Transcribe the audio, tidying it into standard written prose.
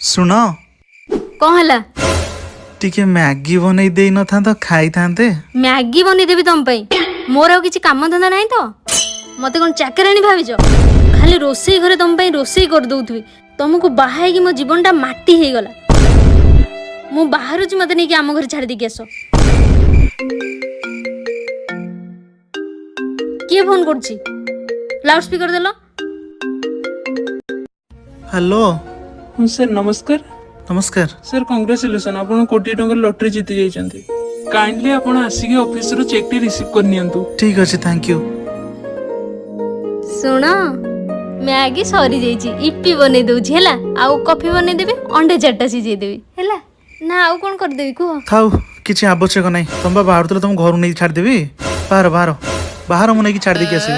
सुन कौन हला टिके मैगी बनई दे न था तो खाई थांते। मैगी बनी देबी तुम पई मोर आ किछि काम धंदा नहीं तो मते कोन चाकरानी भाबिज खाली रोसई घरे तुम पई रोसई कर दउथबी तुमको बाहाई कि मो जीवनटा माटी हे गला मु बाहर छु मते नहीं कि आम घर छाड़ दी के आसो के फोन करछि लाउड स्पीकर देलो। हेलो सर नमस्कार। नमस्कार। सर कंग्रेचुलेसन आपण कोटी टंका लॉटरी जीति जाइछन्ती। काइंडली आपण आसिके ऑफिस रो चेक टी रिसीव कर नियंतु। ठीक अछि थैंक यू। सुनो मैगी सरी जाइछि इप्पी बने दउछि हैला आउ कॉफी बने देबे अंडे चारटा सिझे देबी हैला ना आउ कोन कर देबी को थाउ किछि आवश्यक नै तुम बाहर तले तुम घर नै छाड़ देबी बाहर बाहर बाहर मु नै कि छाड़ दे के आसी।